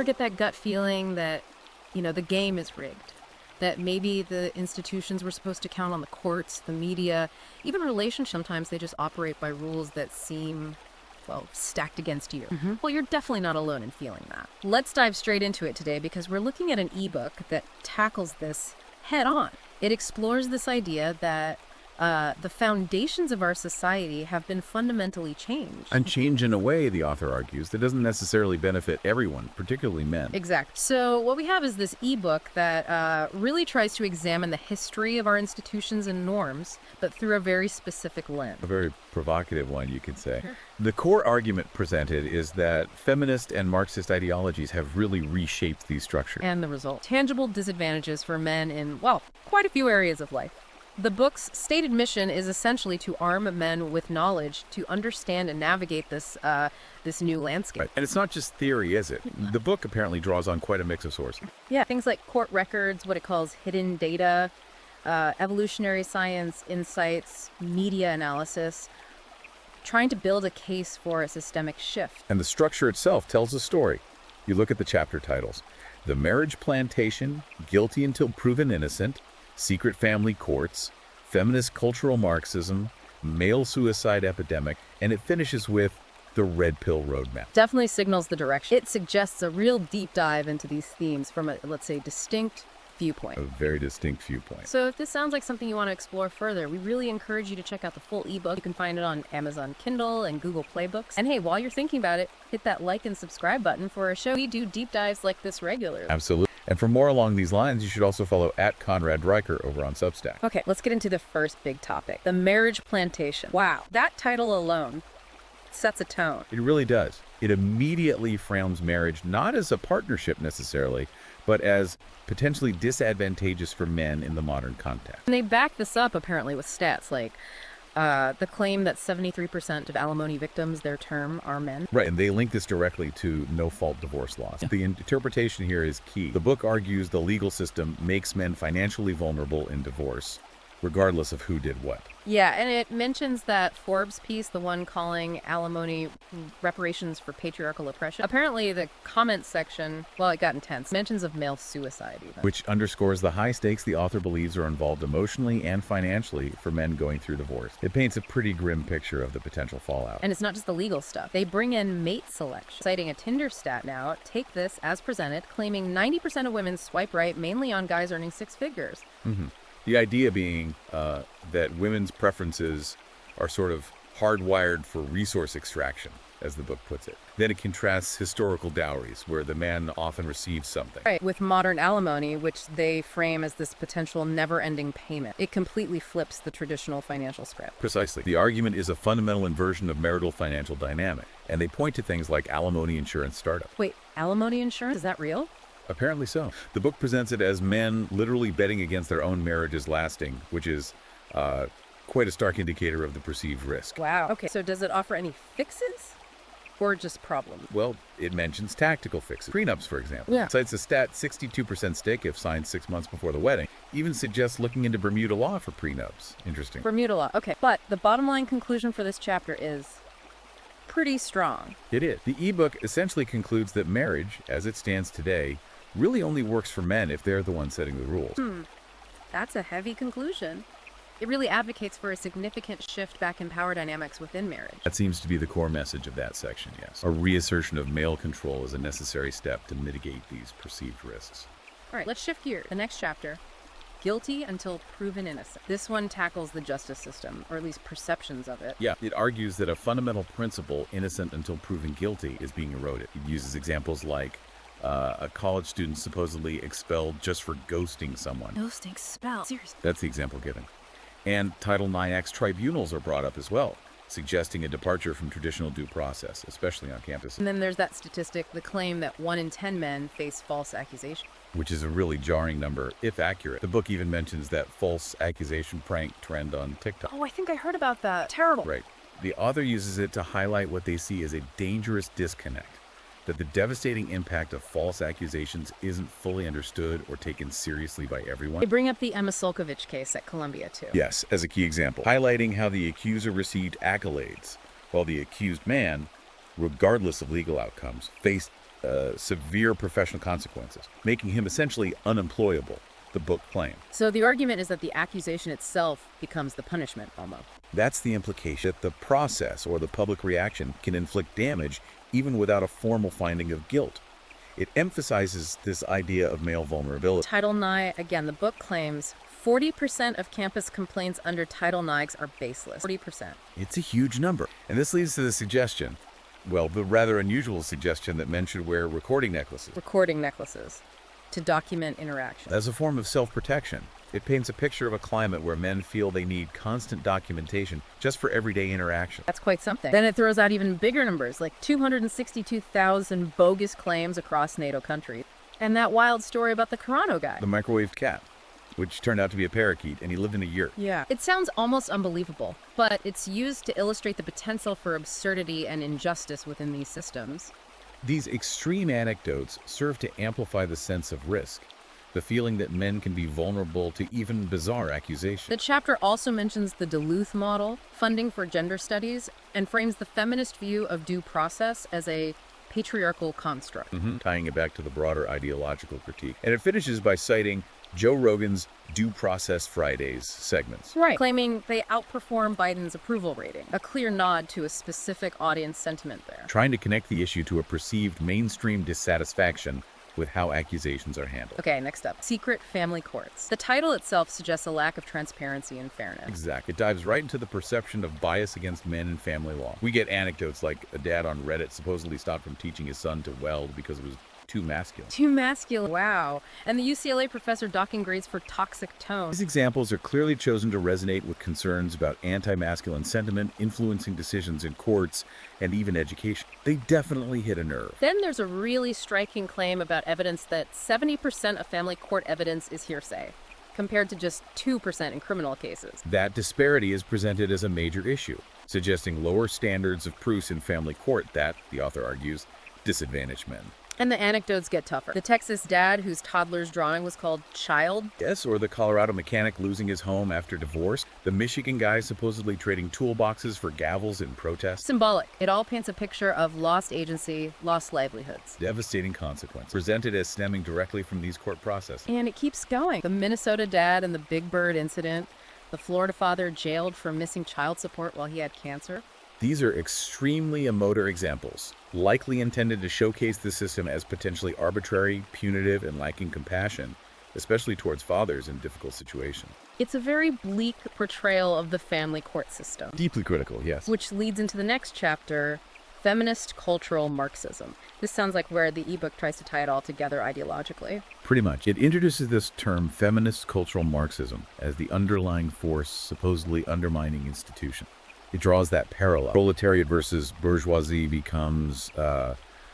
ever get that gut feeling that, the game is rigged? That maybe the institutions were supposed to count on the courts, the media, even relationships. Sometimes they just operate by rules that seem, well, stacked against you. Well, you're definitely not alone in feeling that. Let's dive straight into it today because we're looking at an ebook that tackles this head on. It explores this idea that the foundations of our society have been fundamentally changed. And change in a way, the author argues, that doesn't necessarily benefit everyone, particularly men. Exactly. So what we have is this ebook that really tries to examine the history of our institutions and norms, but through a very specific lens. A very provocative one, you could say. The core argument presented is that feminist and Marxist ideologies have really reshaped these structures. And the result, tangible disadvantages for men in, well, quite a few areas of life. The book's stated mission is essentially to arm men with knowledge to understand and navigate this new landscape. Right. And it's not just theory, is it? The book apparently draws on quite a mix of sources. Yeah, things like court records, what it calls hidden data, evolutionary science, insights, media analysis, trying to build a case for a systemic shift. And the structure itself tells a story. You look at the chapter titles. The Marriage Plantation, Guilty Until Proven Innocent, Secret Family Courts, Feminist Cultural Marxism, Male Suicide Epidemic, and it finishes with the Red Pill Roadmap. Definitely signals the direction. It suggests a real deep dive into these themes from a, let's say, distinct viewpoint. A very distinct viewpoint. So if this sounds like something you want to explore further, we really encourage you to check out the full ebook. You can find it on Amazon Kindle and Google Play Books. And hey, while you're thinking about it, hit that like and subscribe button for a show. We do deep dives like this regularly. Absolutely. And for more along these lines, you should also follow @Conrad over on Substack. Okay, let's get into the first big topic, the marriage plantation. Wow, that title alone sets a tone. It really does. It immediately frames marriage not as a partnership necessarily, but as potentially disadvantageous for men in the modern context. And they back this up apparently with stats like the claim that 73% of alimony victims, their term, are men. Right, and they link this directly to no-fault divorce laws. Yeah. The interpretation here is key. The book argues the legal system makes men financially vulnerable in divorce, regardless of who did what. Yeah, and it mentions that Forbes piece, the one calling alimony reparations for patriarchal oppression. Apparently the comments section, well, it got intense. Mentions of male suicide even. Which underscores the high stakes the author believes are involved emotionally and financially for men going through divorce. It paints a pretty grim picture of the potential fallout. And it's not just the legal stuff. They bring in mate selection. Citing a Tinder stat now, take this as presented, claiming 90% of women swipe right, mainly on guys earning six figures. The idea being that women's preferences are sort of hardwired for resource extraction, as the book puts it. Then it contrasts historical dowries, where the man often receives something. Right, with modern alimony, which they frame as this potential never-ending payment. It completely flips the traditional financial script. Precisely. The argument is a fundamental inversion of marital financial dynamic, and they point to things like alimony insurance startup. Wait, alimony insurance? Is that real? Apparently so. The book presents it as men literally betting against their own marriages lasting, which is quite a stark indicator of the perceived risk. Wow. Okay, so does it offer any fixes? Or just problems? Well, it mentions tactical fixes. Prenups, for example. Yeah. Cites a stat 62% stick if signed 6 months before the wedding. Even suggests looking into Bermuda law for prenups. Interesting. Bermuda law. Okay, but the bottom line conclusion for this chapter is pretty strong. It is. The ebook essentially concludes that marriage, as it stands today, really only works for men if they're the ones setting the rules. That's a heavy conclusion. It really advocates for a significant shift back in power dynamics within marriage. That seems to be the core message of that section, yes. A reassertion of male control is a necessary step to mitigate these perceived risks. All right, let's shift gears. The next chapter, Guilty Until Proven Innocent. This one tackles the justice system, or at least perceptions of it. Yeah, it argues that a fundamental principle, innocent until proven guilty, is being eroded. It uses examples like a college student supposedly expelled just for ghosting someone. Ghosting, expelled. Seriously. That's the example given. And Title IX tribunals are brought up as well, suggesting a departure from traditional due process, especially on campuses. And then there's that statistic, the claim that 1 in 10 men face false accusation. Which is a really jarring number, if accurate. The book even mentions that false accusation prank trend on TikTok. Oh, I think I heard about that. Terrible. Right. The author uses it to highlight what they see as a dangerous disconnect, that the devastating impact of false accusations isn't fully understood or taken seriously by everyone. They bring up the Emma Sulkovich case at Columbia, too. Yes, as a key example, highlighting how the accuser received accolades, while the accused man, regardless of legal outcomes, faced severe professional consequences, making him essentially unemployable, the book claimed. So the argument is that the accusation itself becomes the punishment, almost. That's the implication, that the process or the public reaction can inflict damage even without a formal finding of guilt. It emphasizes this idea of male vulnerability. Title IX, again, the book claims 40% of campus complaints under Title IX are baseless. 40%. It's a huge number. And this leads to the suggestion, well, the rather unusual suggestion that men should wear recording necklaces. Recording necklaces to document interaction. As a form of self-protection, it paints a picture of a climate where men feel they need constant documentation just for everyday interaction. That's quite something. Then it throws out even bigger numbers, like 262,000 bogus claims across NATO countries. And that wild story about the Carano guy. The microwaved cat, which turned out to be a parakeet, and he lived in a yurt. Yeah. It sounds almost unbelievable, but it's used to illustrate the potential for absurdity and injustice within these systems. These extreme anecdotes serve to amplify the sense of risk, the feeling that men can be vulnerable to even bizarre accusations. The chapter also mentions the Duluth model, funding for gender studies, and frames the feminist view of due process as a patriarchal construct. Tying it back to the broader ideological critique. And it finishes by citing Joe Rogan's Due Process Fridays segments. Right. Claiming they outperform Biden's approval rating, a clear nod to a specific audience sentiment there. Trying to connect the issue to a perceived mainstream dissatisfaction with how accusations are handled. Okay, next up. Secret family courts. The title itself suggests a lack of transparency and fairness. Exactly. It dives right into the perception of bias against men in family law. We get anecdotes like a dad on Reddit supposedly stopped from teaching his son to weld because it was too masculine. Too masculine. Wow. And the UCLA professor docking grades for toxic tone. These examples are clearly chosen to resonate with concerns about anti-masculine sentiment influencing decisions in courts and even education. They definitely hit a nerve. Then there's a really striking claim about evidence that 70% of family court evidence is hearsay, compared to just 2% in criminal cases. That disparity is presented as a major issue, suggesting lower standards of proofs in family court that, the author argues, disadvantage men. And the anecdotes get tougher. The Texas dad whose toddler's drawing was called Child. Yes, or the Colorado mechanic losing his home after divorce. The Michigan guy supposedly trading toolboxes for gavels in protest. Symbolic. It all paints a picture of lost agency, lost livelihoods. Devastating consequences, presented as stemming directly from these court processes. And it keeps going. The Minnesota dad and the Big Bird incident. The Florida father jailed for missing child support while he had cancer. These are extremely emotive examples, likely intended to showcase the system as potentially arbitrary, punitive, and lacking compassion, especially towards fathers in difficult situations. It's a very bleak portrayal of the family court system. Deeply critical, yes. Which leads into the next chapter, feminist cultural Marxism. This sounds like where the ebook tries to tie it all together ideologically. Pretty much. It introduces this term, feminist cultural Marxism, as the underlying force supposedly undermining institutions. It draws that parallel. Proletariat versus bourgeoisie becomes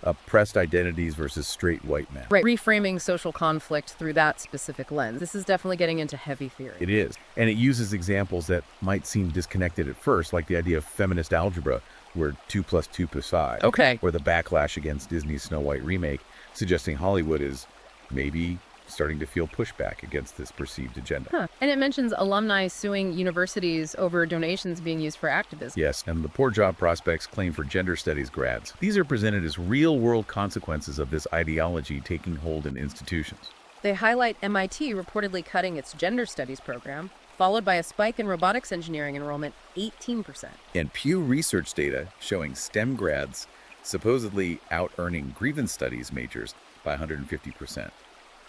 oppressed identities versus straight white men. Right, reframing social conflict through that specific lens. This is definitely getting into heavy theory. It is. And it uses examples that might seem disconnected at first, like the idea of feminist algebra, where 2 + 2 = 5. Okay. Or the backlash against Disney's Snow White remake, suggesting Hollywood is maybe starting to feel pushback against this perceived agenda. And it mentions alumni suing universities over donations being used for activism. Yes, and the poor job prospects claim for gender studies grads. These are presented as real-world consequences of this ideology taking hold in institutions. They highlight MIT reportedly cutting its gender studies program, followed by a spike in robotics engineering enrollment, 18%. And Pew Research data showing STEM grads supposedly out-earning grievance studies majors by 150%.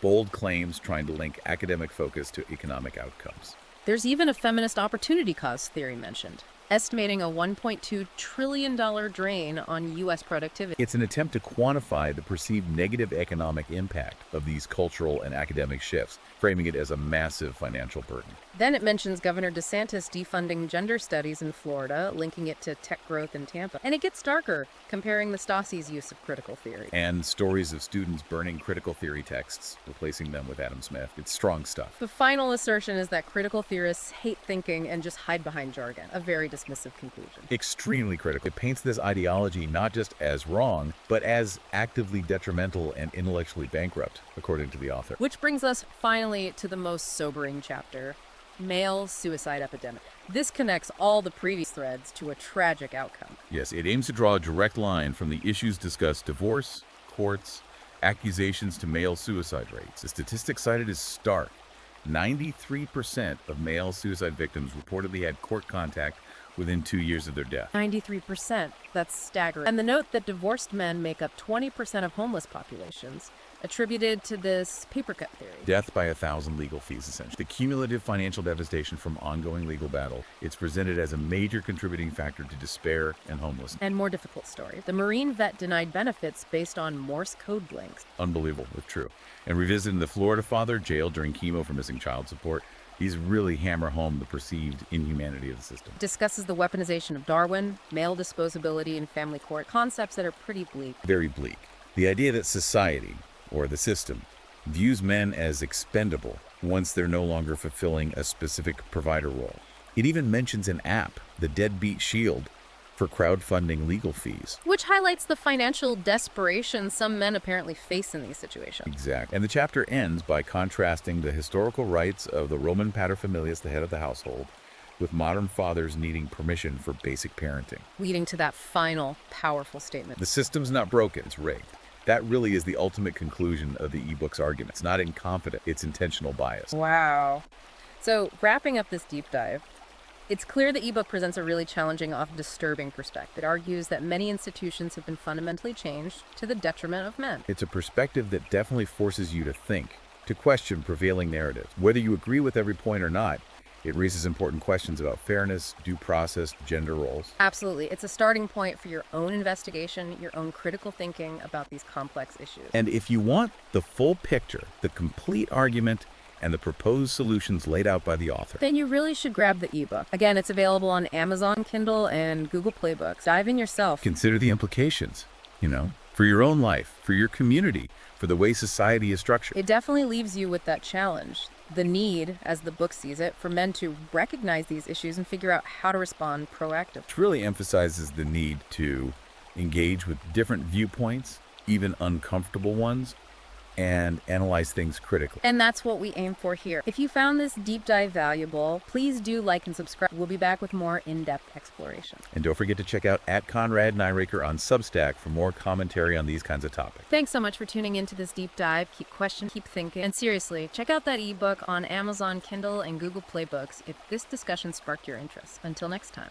Bold claims trying to link academic focus to economic outcomes. There's even a feminist opportunity cost theory mentioned, estimating a $1.2 trillion drain on U.S. productivity. It's an attempt to quantify the perceived negative economic impact of these cultural and academic shifts, framing it as a massive financial burden. Then it mentions Governor DeSantis defunding gender studies in Florida, linking it to tech growth in Tampa. And it gets darker, comparing the Stasi's use of critical theory. And stories of students burning critical theory texts, replacing them with Adam Smith. It's strong stuff. The final assertion is that critical theorists hate thinking and just hide behind jargon. A very dismissive conclusion. Extremely critical. It paints this ideology not just as wrong, but as actively detrimental and intellectually bankrupt, according to the author. Which brings us finally to the most sobering chapter. Male suicide epidemic. This connects all the previous threads to a tragic outcome. Yes, it aims to draw a direct line from the issues discussed: divorce, courts, accusations to male suicide rates. The statistic cited is stark. 93% of male suicide victims reportedly had court contact within 2 years of their death. 93%. That's staggering. And the note that divorced men make up 20% of homeless populations, attributed to this papercut theory. Death by 1,000 legal fees, essentially. The cumulative financial devastation from ongoing legal battle, it's presented as a major contributing factor to despair and homelessness. And more difficult story. The Marine vet denied benefits based on Morse code links. Unbelievable, if true. And revisiting the Florida father jailed during chemo for missing child support, these really hammer home the perceived inhumanity of the system. Discusses the weaponization of Darwin, male disposability, and family court, concepts that are pretty bleak. Very bleak. The idea that society, or the system, views men as expendable once they're no longer fulfilling a specific provider role. It even mentions an app, the Deadbeat Shield, for crowdfunding legal fees. Which highlights the financial desperation some men apparently face in these situations. Exactly. And the chapter ends by contrasting the historical rights of the Roman paterfamilias, the head of the household, with modern fathers needing permission for basic parenting. Leading to that final, powerful statement. The system's not broken, it's rigged. That really is the ultimate conclusion of the ebook's argument. It's not incompetence, it's intentional bias. Wow. So, wrapping up this deep dive, it's clear the ebook presents a really challenging, often disturbing perspective. It argues that many institutions have been fundamentally changed to the detriment of men. It's a perspective that definitely forces you to think, to question prevailing narratives. Whether you agree with every point or not, it raises important questions about fairness, due process, gender roles. Absolutely. It's a starting point for your own investigation, your own critical thinking about these complex issues. And if you want the full picture, the complete argument, and the proposed solutions laid out by the author, then you really should grab the ebook. Again, it's available on Amazon Kindle and Google Play Books. Dive in yourself. Consider the implications, for your own life, for your community, for the way society is structured. It definitely leaves you with that challenge. The need, as the book sees it, for men to recognize these issues and figure out how to respond proactively. It really emphasizes the need to engage with different viewpoints, even uncomfortable ones, and analyze things critically. And that's what we aim for here. If you found this deep dive valuable, please do like and subscribe. We'll be back with more in-depth exploration. And don't forget to check out @ConradNyraker on Substack for more commentary on these kinds of topics. Thanks so much for tuning into this deep dive. Keep questioning, keep thinking. And seriously, check out that ebook on Amazon Kindle and Google Play Books if this discussion sparked your interest. Until next time.